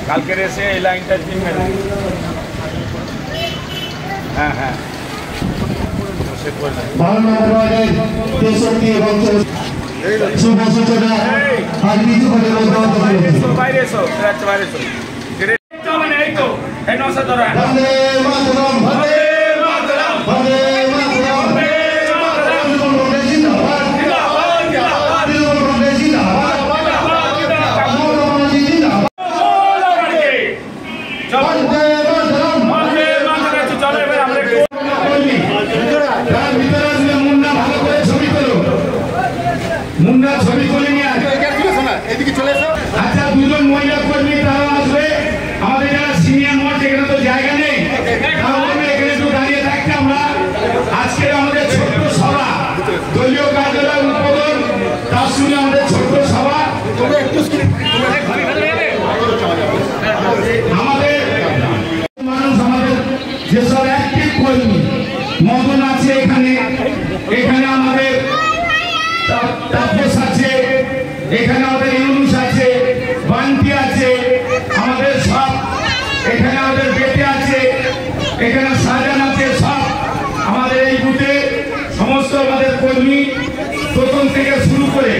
কালকে এসে এই লাইনটা 3 মেরে হ্যাঁ হ্যাঁ বাইরে এসো বাইরে এসো মুন্ডা ছবি তুলে নিয়ে এদিকে চলে এসো। আচ্ছা, দুজন মহিলা কর্মী তারা আসবে। আমাদের যারা সিনিয়র মোট এখানে তো জায়গা নেই, এখানে একটু দাঁড়িয়ে থাকতে আমরা আজকে আমাদের ছোট্ট সভা দলীয় কার্যালয় উদ্বোধন, তার সঙ্গে আমাদের ছোট্ট সভা আমাদের মানুষ আমাদের যেসব অ্যাক্টিভ কর্মী মদন আছে এখানে আমাদের তাপস আছে, এখানে আমাদের ইউনুস আছে, বান্টি আছে, আমাদের সব এখানে আমাদের বেটে আছে, এখানে সাজান আছে, সব আমাদের এই বুথে সমস্ত আমাদের কর্মী প্রথম থেকে শুরু করে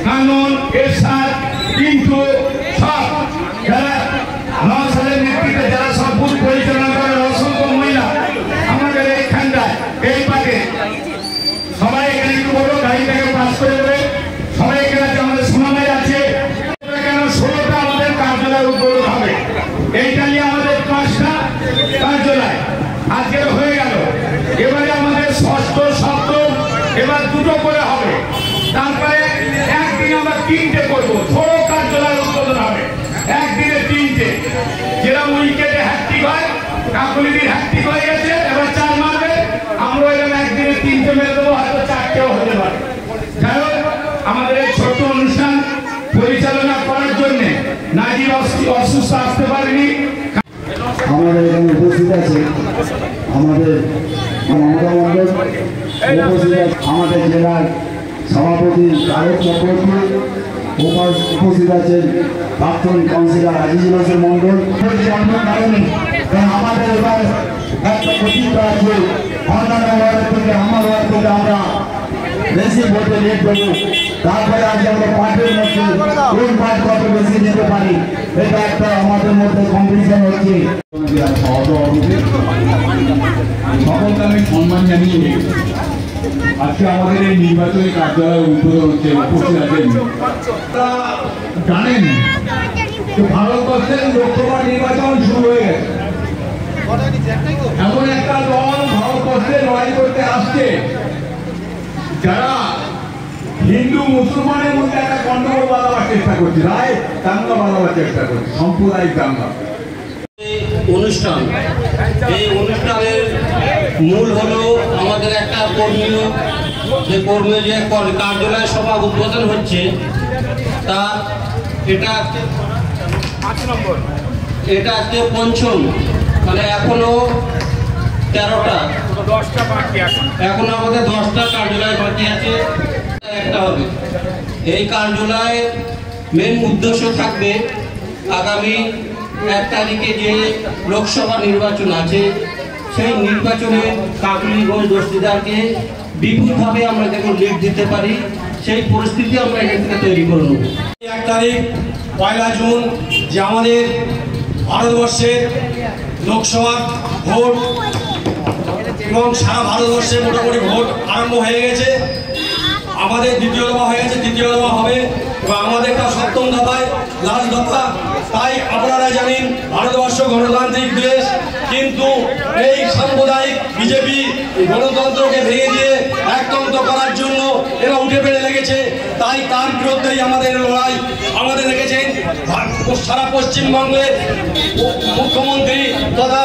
কানন এরশাদ কিন্তু সব যারা নওশাদের নেতৃত্বে যারা সব বুথ পরিচালনা করে অসংখ্য মহিলা আমাদের এইখানটায় এই পাকে সবাই এখানে একটু বলো গাড়িটাকে পাস করে দেবে। সবাই এখানে আমাদের সোনামাই আছে, কেন 16টা আমাদের কার্যালয় উদ্বোধন হবে। এইটা নিয়ে আমাদের 5টা কার্যালয় আজকে হয়ে গেল। এবারে আমাদের 6ষ্ঠ 7ম এবার 2টো করে হবে, তারপরে একদিন আমরা 3টে করবো। 16 কার্যালয় উদ্বোধন হবে একদিনে 3টে। যেরকম উইকেটে হ্যাট্রিক হয়, কাকুলির হ্যাট্রিক হয়ে গেছে, এবার 4 মারবে, আমরা এরকম একদিনে 3টে মেরে দেবো, হয়তো 4টেও হতে পারে। যাই হোক, আমাদের এই ছোট্ট অনুষ্ঠান পরিচালনা করার জন্য নাজির অসুস্থ আসতে পারেনি। আমাদের এখানে উপস্থিত আছে আমাদের মমতা মণ্ডল, আমাদের জেলার সভাপতি তারক চক্রবর্তী, উপস্থিত আছেন প্রাক্তন কাউন্সিলর আজিজুল হোসেন মণ্ডল। আমাদের এবার একটা প্রতিজ্ঞা আছে, অন্যান্য ওয়ার্ড থেকে আমার ওয়ার্ড থেকে আমরা বেশি ভোটে লিড করবো। তারপরে আজ আমরা পার্টির মধ্যে কোন পার্ট কত বেশি নিতে পারি, এটা একটা আমাদের মধ্যে কম্পিটিশন হচ্ছে। সকলকে আমি সম্মান জানিয়ে আজকে আমাদের এই নির্বাচনী কার্যালয় উদ্বোধন হচ্ছে। উপস্থিত আছেন জানেন ভারতবর্ষের লোকসভা নির্বাচন শুরু হয়ে গেছে। এমন একটা দল ভারতবর্ষে লড়াই করতে আসছে যারা হিন্দু মুসলমানের মধ্যে একটা গন্ডগোল বাঁধাবার চেষ্টা করছে, রায় দাঙ্গা বাঁধাবার চেষ্টা করছে, সাম্প্রদায়িক দাঙ্গা। অনুষ্ঠান, এই অনুষ্ঠানের মূল হলো আমাদের একটা কর্মীয় যে কার্যালয় সভা উদ্বোধন হচ্ছে, তা এটা আজকে 5ম, মানে এখনো 13টা, এখনো আমাদের 10টা কার্যালয় বাকি আছে, একটা হবে। এই কার্যালয়ের মেন উদ্দেশ্য থাকবে আগামী 1 তারিখে যে লোকসভা নির্বাচন আছে, সেই নির্বাচনে কাকলিগঞ্জ দস্তিদারকে বিপুলভাবে আমরা যেন লিড দিতে পারি, সেই পরিস্থিতি আমরা এখান থেকে তৈরি করে নেব। 1 তারিখ 1 জুন যে আমাদের ভারতবর্ষের লোকসভা ভোট এবং সারা ভারতবর্ষে মোটামুটি ভোট আরম্ভ হয়ে গেছে। আমাদের 2য় দফা হয়ে গেছে, 3য় দফা হবে এবং আমাদের একটা 7ম দফায় লাস্ট দফা। তাই আপনারা জানেন ভারতবর্ষ গণতান্ত্রিক দেশ, কিন্তু এই সাম্প্রদায়িক বিজেপি গণতন্ত্রকে ভেঙে দিয়ে একতন্ত্র করার জন্য এরা উঠে পেড়ে লেগেছে। তাই তার বিরুদ্ধেই আমাদের লড়াই। আমাদের দেখেছেন সারা পশ্চিমবঙ্গের মুখ্যমন্ত্রী তথা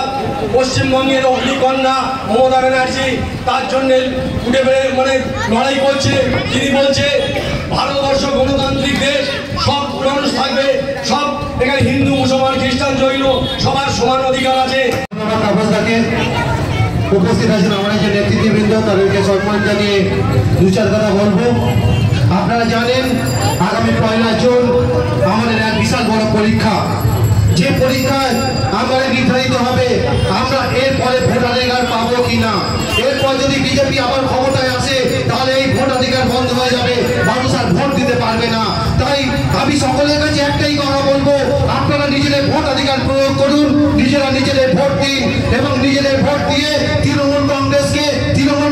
পশ্চিমবঙ্গের অগ্নিকন্যা মমতা ব্যানার্জি তার জন্য উঠে পেড়ে লড়াই করছে। তিনি বলছে ভারতবর্ষ গণতান্ত্রিক দেশ, সব মানুষ থাকবে, সব এখানে হিন্দু মুসলমান খ্রিস্টান জৈন সবার সমান অধিকার আছে। উপস্থিত আছেন আমরা যে নেতৃত্ববৃন্দ, তাদেরকে সম্মান জানিয়ে দু চার কথা বলবো। আপনারা জানেন আগামী 1 জুন আমাদের এক বিশাল বড় পরীক্ষা, যে পরীক্ষায় আমাদের নির্ধারিত হবে আমরা এরপরে ভোটাধিকার পাবো কিনা। এরপর যদি বিজেপি আবার ক্ষমতায় আসে তাহলে এই ভোটাধিকার বন্ধ হয়ে যাবে, মানুষ আর ভোট দিতে পারবে না। তাই আমি সকলের কাছে একটাই কথা বলবো, আপনারা নিজেদের ভোটাধিকার প্রয়োগ করুন, নিজেদের ভোট দিন এবং নিজেদের ভোট দিয়ে তৃণমূল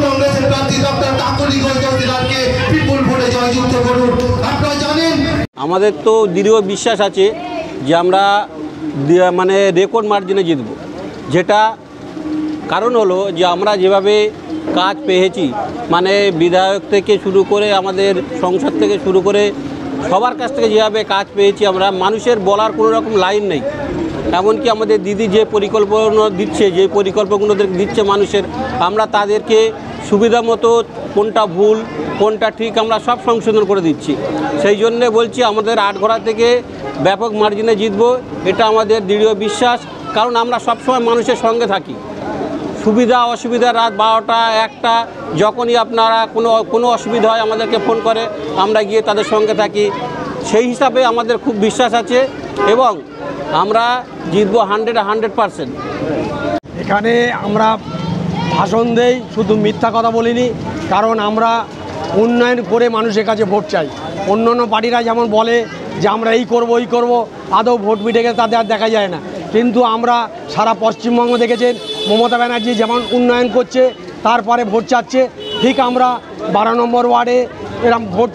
কংগ্রেসের প্রার্থী ডক্টর কাকলি ঘোষ দস্তিদারকে বিপুল ভোটে জয়যুক্ত করুন। আপনারা জানেন আমাদের তো দৃঢ় বিশ্বাস আছে যে আমরা মানে রেকর্ড মার্জিনে জিতব। যেটা কারণ হলো যে আমরা যেভাবে কাজ পেয়েছি, মানে বিধায়ক থেকে শুরু করে আমাদের সংসদ থেকে শুরু করে সবার কাছ থেকে যেভাবে কাজ পেয়েছি আমরা, মানুষের বলার কোনো রকম লাইন নেই। এমনকি আমাদের দিদি যে পরিকল্পনা দিচ্ছে, যে পরিকল্পনাগুলো দিচ্ছে মানুষের, আমরা তাদেরকে সুবিধা মতো কোনটা ভুল কোনটা ঠিক আমরা সব সংশোধন করে দিচ্ছি। সেই জন্যে বলছি আমাদের আটঘরা থেকে ব্যাপক মার্জিনে জিতব, এটা আমাদের দৃঢ় বিশ্বাস। কারণ আমরা সবসময় মানুষের সঙ্গে থাকি, সুবিধা অসুবিধা রাত 12টা 1টা যখনই আপনারা কোনো অসুবিধা হয় আমাদেরকে ফোন করে, আমরা গিয়ে তাদের সঙ্গে থাকি। সেই হিসাবে আমাদের খুব বিশ্বাস আছে এবং আমরা জিতব 100%। এখানে আমরা ভাষণ দেই, শুধু মিথ্যা কথা বলিনি, কারণ আমরা উন্নয়ন করে মানুষের কাছে ভোট চাই। অন্য পার্টিরা যেমন বলে যে আমরা এই করব ওই করব, আদৌ ভোট মিটে গেলে তাদের আর দেখা যায় না। কিন্তু আমরা সারা পশ্চিমবঙ্গ দেখেছেন মমতা ব্যানার্জি যেমন উন্নয়ন করছে তারপরে ভোট চাচ্ছে, ঠিক আমরা 12 নম্বর ওয়ার্ডে এরকম ভোট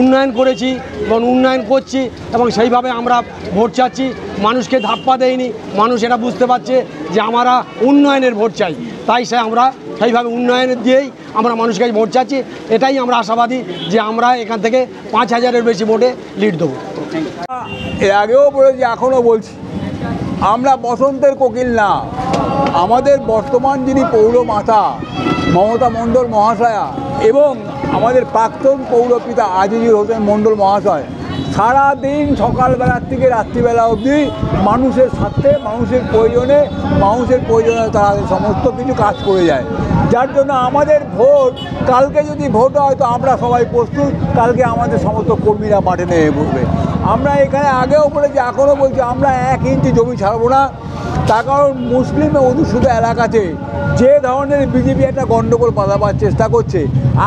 উন্নয়ন করেছি এবং উন্নয়ন করছি এবং সেইভাবে আমরা ভোট চাচ্ছি। মানুষকে ধাপ্পা দেয়নি, মানুষ এটা বুঝতে পারছে যে আমরা উন্নয়নের ভোট চাই, তাই আমরা সেইভাবে উন্নয়নের দিয়েই আমরা মানুষকে ভোট চাচ্ছি। এটাই আমরা আশাবাদী যে আমরা এখান থেকে 5000-এর বেশি ভোটে লিড দেবো। এর আগেও বলেছি, এখনও বলছি, আমরা বসন্তের কোকিল না। আমাদের বর্তমান যিনি পৌরমাতা মমতা মণ্ডল মহাশয়া এবং আমাদের প্রাক্তন পৌরপিতা আজিজুর হোসেন মণ্ডল মহাশয় সারাদিন সকালবেলার থেকে রাত্রিবেলা অবধি মানুষের স্বার্থে, মানুষের প্রয়োজনে তারা সমস্ত কিছু কাজ করে যায়। যার জন্য আমাদের ভোট, কালকে যদি ভোট হয় তো আমরা সবাই প্রস্তুত, কালকে আমাদের সমস্ত কর্মীরা মাঠে নেমে পড়বে। আমরা এখানে আগেও বলেছি, এখনও বলছি, আমরা 1 ইঞ্চি জমি ছাড়বো না। তার কারণ মুসলিম অধ্যুষিত এলাকাতে যে ধরনের বিজেপি একটা গণ্ডগোল বাঁধাবার চেষ্টা করছে,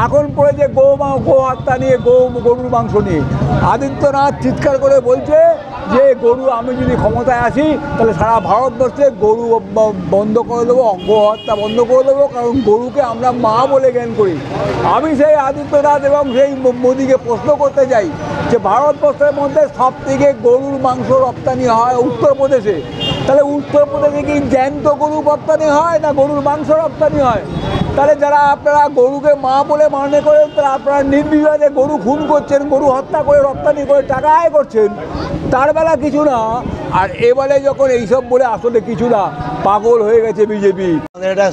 এখন পড়েছে গো হত্যা নিয়ে, গরুর মাংস নিয়ে। আদিত্যনাথ চিৎকার করে বলছে যে আমি যদি ক্ষমতায় আসি তাহলে সারা ভারতবর্ষে গরু বন্ধ করে দেবো, গো হত্যা বন্ধ করে দেবো, কারণ গরুকে আমরা মা বলে জ্ঞান করি। আমি সেই আদিত্যনাথ এবং সেই মোদিকে প্রশ্ন করতে চাই যে ভারতবর্ষের মধ্যে সবথেকে গরুর মাংস রপ্তানি হয় উত্তরপ্রদেশে, তাহলে উত্তরপ্রদেশে কি জ্যান্ত গরু রপ্তানি হয় না গরুর মাংস রপ্তানি হয়? তাহলে যারা আপনারা গরুকে মা বলে মনে করেন, তারা আপনারা নির্বিবাদে গরু খুন করছেন, গরু হত্যা করে রপ্তানি করে টাকা আয় করছেন, তার বেলা কিছু না। আর এবারে যখন এইসব বলে আসলে কিছু না, পাগল হয়ে গেছে বিজেপি। এটা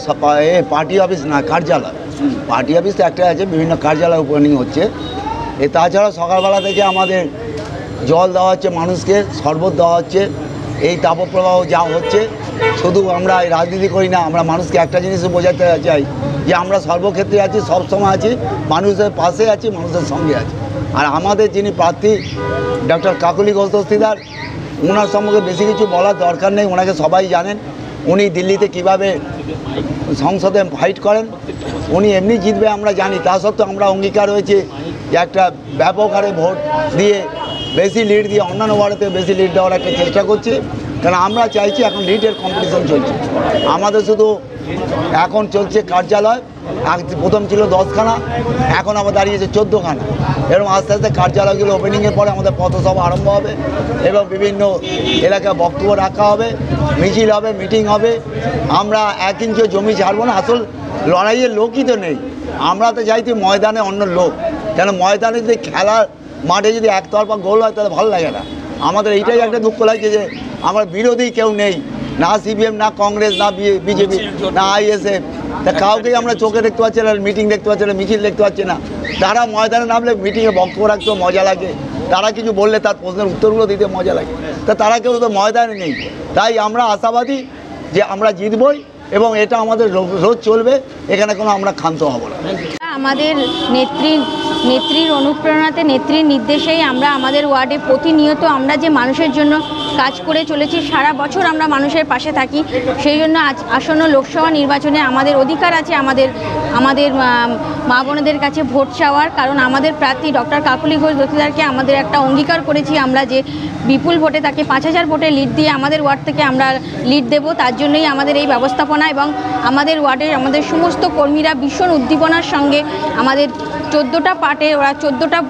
পার্টি অফিস না, কার্যালয়। পার্টি অফিস তো একটা আছে, বিভিন্ন কার্যালয় ওপেনিং হচ্ছে। তাছাড়া সকালবেলা থেকে আমাদের জল দেওয়া হচ্ছে, মানুষকে শরবত দেওয়া হচ্ছে। এই তাপপ্রবাহ যা হচ্ছে, শুধু আমরা রাজনীতি করি না, আমরা মানুষকে একটা জিনিসও বোঝাতে চাই যে আমরা সর্বক্ষেত্রে আছি, সবসময় আছি, মানুষের পাশে আছি, মানুষের সঙ্গে আছি। আর আমাদের যিনি প্রার্থী ডক্টর কাকলি ঘোষ দস্তিদার, ওনার সম্পর্কে বেশি কিছু বলার দরকার নেই, ওনাকে সবাই জানেন। উনি দিল্লিতে কিভাবে সংসদে ফাইট করেন, উনি এমনি জিতবে আমরা জানি। তা সত্ত্বেও আমরা অঙ্গীকার হয়েছে যে একটা ব্যাপক হারে ভোট দিয়ে, বেশি লিড দিয়ে, অন্যান্য ওয়ার্ডেতে বেশি লিড দেওয়ার একটা চেষ্টা করছি। কারণ আমরা চাইছি, এখন লিডের কম্পিটিশন চলছে আমাদের, শুধু এখন চলছে কার্যালয়। প্রথম ছিল 10খানা, এখন আবার দাঁড়িয়েছে 14খানা। এরকম আস্তে আস্তে কার্যালয়গুলো ওপেনিংয়ের পরে আমাদের পথসভা আরম্ভ হবে এবং বিভিন্ন এলাকায় বক্তব্য রাখা হবে, মিছিল হবে, মিটিং হবে। আমরা 1 ইঞ্চিও জমি ছাড়বো না। আসল লড়াইয়ের লোকই তো নেই, আমরা তো চাইছি ময়দানে অন্য লোক। কেন ময়দানে যদি খেলার মাঠে যদি একতরফা গোল হয় তাহলে ভালো লাগে না। আমাদের এইটাই একটা দুঃখ লাগছে যে আমার বিরোধী কেউ নেই, না সিপিএম, না কংগ্রেস, না বিজেপি, না আইএসএফ। তা কাউকেই আমরা চোখে দেখতে পাচ্ছি না, মিটিং দেখতে পাচ্ছি না, মিছিল দেখতে পাচ্ছি না। তারা ময়দানে নামলে মিটিংয়ে বক্তব্য রাখতেও মজা লাগে, তারা কিছু বললে তার প্রশ্নের উত্তরগুলো দিতে মজা লাগে। তা তারা কেউ তো ময়দানে নেই। তাই আমরা আশাবাদী যে আমরা জিতবই এবং এটা আমাদের রোজ চলবে, এখানে কোনো আমরা ক্ষান্ত হব না। আমাদের নেত্রীর অনুপ্রেরণাতে, নেত্রীর নির্দেশেই আমরা আমাদের ওয়ার্ডে প্রতিনিয়ত আমরা যে মানুষের জন্য কাজ করে চলেছি, সারা বছর আমরা মানুষের পাশে থাকি। সেই জন্য আসন্ন লোকসভা নির্বাচনে আমাদের অধিকার আছে আমাদের মা বোনেদের কাছে ভোট চাওয়ার। কারণ আমাদের প্রার্থী ডক্টর কাকলি ঘোষ দস্তিদারকে আমাদের একটা অঙ্গীকার করেছি আমরা যে বিপুল ভোটে তাকে 5000 ভোটে লিড দিয়ে আমাদের ওয়ার্ড থেকে আমরা লিড দেব। তার জন্যই আমাদের এই ব্যবস্থাপনা এবং আমাদের ওয়ার্ডের আমাদের সমস্ত কর্মীরা ভীষণ উদ্দীপনার সঙ্গে আমাদের 14টা পার্টে ওরা 14টা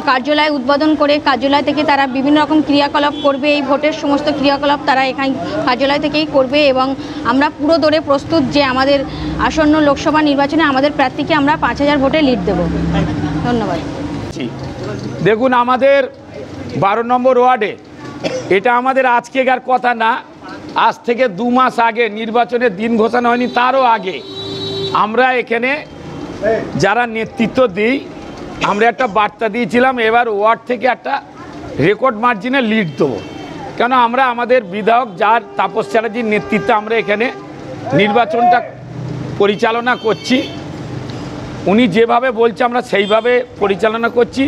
কার্যালয় উদ্বোধন করে কার্যালয় থেকে তারা বিভিন্ন রকম ক্রিয়াকলাপ করবে। এই ভোটের সমস্ত ক্রিয়াকলাপ তারা এখানে কার্যালয় থেকেই করবে এবং আমরা পুরো দৌড়ে প্রস্তুত যে আমাদের আসন্ন লোকসভা নির্বাচনে আমাদের প্রার্থীকে আমরা 5000 ভোটে লিড দেব। ধন্যবাদ। দেখুন, আমাদের 12 নম্বর ওয়ার্ডে, এটা আমাদের আজকেকার কথা না, আজ থেকে 2 মাস আগে নির্বাচনের দিন ঘোষণা হয়নি, তারও আগে আমরা এখানে যারা নেতৃত্ব দিই আমরা একটা বার্তা দিয়েছিলাম, এবার ওয়ার্ড থেকে একটা রেকর্ড মার্জিনে লিড দেবো। কেন আমরা আমাদের বিধায়ক যার তাপস চ্যাটার্জির নেতৃত্বে আমরা এখানে নির্বাচনটা পরিচালনা করছি, উনি যেভাবে বলছে আমরা সেইভাবে পরিচালনা করছি।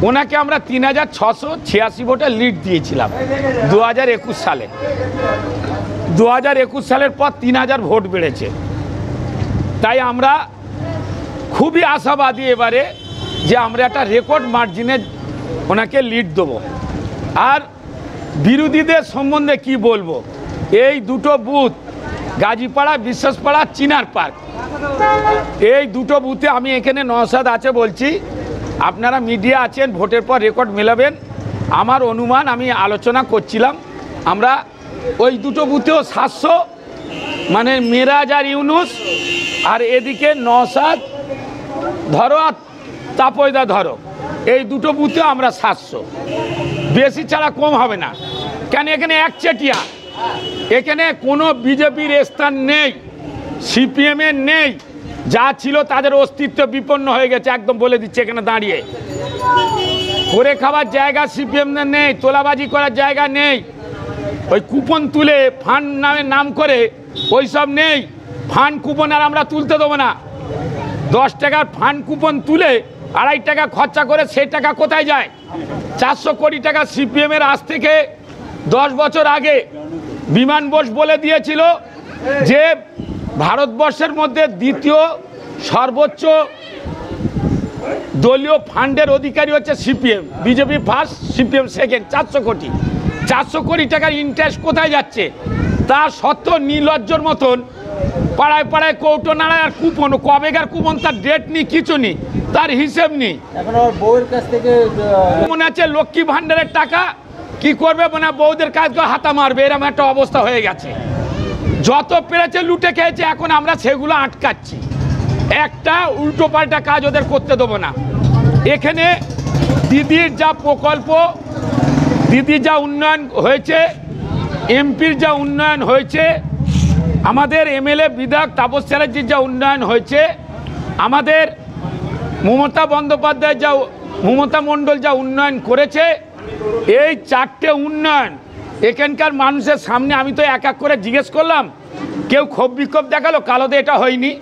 ওনাকে আমরা 3686 ভোটে লিড দিয়েছিলাম 2021 সালে। 2021 সালের পর 3000 ভোট বেড়েছে। তাই আমরা খুবই আশাবাদী এবারে যে আমরা একটা রেকর্ড মার্জিনে ওনাকে লিড দেবো। আর বিরোধীদের সম্বন্ধে কি বলবো, এই দুটো বুথ গাজীপাড়া, বিশ্বাসপাড়া, চিনার পার্ক, এই দুটো বুথে আমি এখানে নওশাদ আছে বলছি, আপনারা মিডিয়া আছেন, ভোটের পর রেকর্ড মেলাবেন। আমার অনুমান, আমি আলোচনা করছিলাম, আমরা ওই দুটো বুথেও 700 মানে মেরাজ আর ইউনুস, আর এদিকে নওশাদ ধরো আর তাপয়দা ধরো, এই দুটো বুথে আমরা 700, বেশি ছাড়া কম হবে না। কেন এখানে একচেটিয়া, এখানে কোনো বিজেপির স্থান নেই, সিপিএমের নেই, যা ছিল তাদের অস্তিত্ব বিপন্ন হয়ে গেছে, একদম বলে দিচ্ছে এখানে দাঁড়িয়ে। করে খাওয়ার জায়গা সিপিএমদের নেই, তোলাবাজি করার জায়গা নেই, ওই কুপন তুলে ফান্ড নাম করে ওই সব নেই। ফান্ড কুপন আর আমরা তুলতে দেবো না। 10 টাকার ফান্ড কুপন তুলে 2.5 টাকা খরচা করে সেই টাকা কোথায় যায়? 400 কোটি টাকা সিপিএমের আজ থেকে 10 বছর আগে বিমান বোস বলে দিয়েছিল যে ভারতবর্ষের মধ্যে দ্বিতীয় সর্বোচ্চ দলীয় ফান্ডের অধিকারী হচ্ছে CPM, BJP first, CPM second. 400 কোটি টাকার ইন্টারেস্ট কোথায় যাচ্ছে? তা সত্ত্বেও নির্লজ্জর মতন পাড়ায় পাড়ায় কৌটো নাড়ায় আর কুপন, কবেকার কুপন তার ডেট নেই, কিছু নেই, তার হিসেব নেই। বউয়ের কাছ থেকে মনে আছে লক্ষ্মী ভান্ডারের টাকা কি করবে, মানে বউদের কাজ হাতা মারবে, এরকম একটা অবস্থা হয়ে গেছে। যত পেরেছে লুটে খেয়েছে, এখন আমরা সেগুলো আটকাচ্ছি। একটা উল্টো পাল্টা কাজ ওদের করতে দেবো না। এখানে দিদির যা প্রকল্প, দিদির যা উন্নয়ন হয়েছে, এমপির যা উন্নয়ন হয়েছে, আমাদের এমএলএ বিধায়ক তাপস চ্যাটার্জির যা উন্নয়ন হয়েছে, আমাদের মমতা বন্দ্যোপাধ্যায় যা, মমতা মণ্ডল যা উন্নয়ন করেছে, এই 4টে উন্নয়ন এখানকার মানুষের সামনে আমি তো এক এক করে জিজ্ঞেস করলাম, কেউ ক্ষোভ বিক্ষোভ দেখালো, কালোতে এটা হয়নি।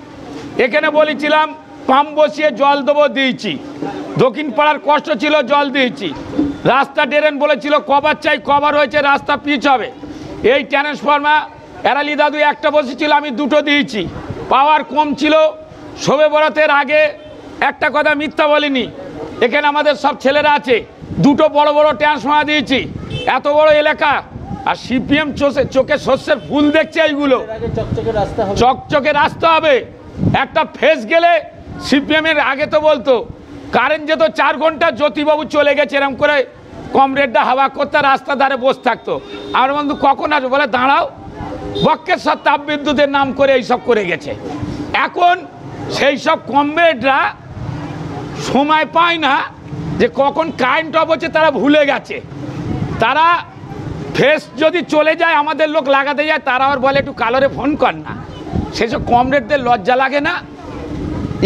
এখানে বলেছিলাম পাম্প বসিয়ে জল দেবো, দিয়েছি। দক্ষিণ পাড়ার কষ্ট ছিল, জল দিয়েছি। রাস্তা ড্রেন বলেছিল কভার চাই, কভার হয়েছে, রাস্তা পিচ হবে। এই ট্রান্সফর্মার এরালি দাদু একটা বসেছিল, আমি 2টো দিয়েছি। পাওয়ার কম ছিল, শবে বরাতের আগে একটা কথা মিথ্যা বলিনি, এখানে আমাদের সব ছেলেরা আছে, 2টো বড় বড় ট্রান্সফর্মার দিয়েছি। এত বড় এলাকা, আর সিপিএম চোখে শস্যের ফুল দেখছে, এইগুলো চকচকে রাস্তা হবে। একটা ফেস গেলে সিপিএমের আগে তো বলতো কারেন্ট যেত 4 ঘন্টা, জ্যোতিবাবু চলে গেছে, এরকম করে কমরেডটা হাওয়া করতে রাস্তা ধারে বসে থাকতো। আমার বন্ধু কখন আসবে, বলে দাঁড়াও, বক্কেশ্বর তাপ বিদ্যুতের নাম করে এইসব করে গেছে। এখন সেই সব কমরেডরা সময় পায় না যে কখন কারেন্ট অফ হচ্ছে, তারা ভুলে গেছে। তারা ফেস যদি চলে যায়, আমাদের লোক লাগাতে যায়, তারা আবার বলে একটু কালোরে ফোন কর না। সেসব কমরেডদের লজ্জা লাগে না?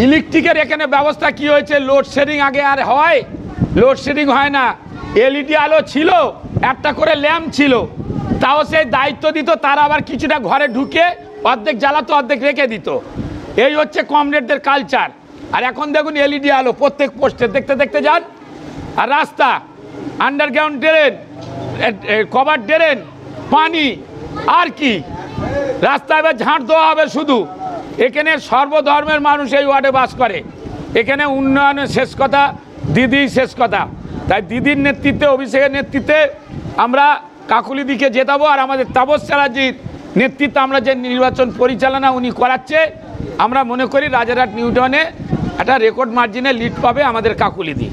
ইলেকট্রিকের এখানে ব্যবস্থা কি হয়েছে, লোডশেডিং আগে আর হয়? লোডশেডিং হয় না। এলইডি আলো ছিল, একটা করে ল্যাম্প ছিল, তাও সেই দায়িত্ব দিত, তারা আবার কিছুটা ঘরে ঢুকে অর্ধেক জ্বালাতো অর্ধেক রেখে দিত। এই হচ্ছে কমরেডদের কালচার। আর এখন দেখুন এলইডি আলো প্রত্যেক পোস্টে, দেখতে দেখতে যান। আর রাস্তা, আন্ডারগ্রাউন্ড ড্রেন, কভার ড্রেন, পানি, আর কি রাস্তা এবার ঝাঁট দেওয়া হবে শুধু। এখানে সর্বধর্মের মানুষ এই ওয়ার্ডে বাস করে। এখানে উন্নয়নের শেষ কথা, দিদি শেষ কথা। তাই দিদির নেতৃত্বে, অভিষেকের নেতৃত্বে আমরা কাকুলিদিকে জেতাবো। আর আমাদের তাপস চ্যাটার্জির নেতৃত্বে আমরা যে নির্বাচন পরিচালনা উনি করাচ্ছে, আমরা মনে করি রাজারহাট নিউ টাউনে একটা রেকর্ড মার্জিনে লিড পাবে আমাদের কাকুলিদি।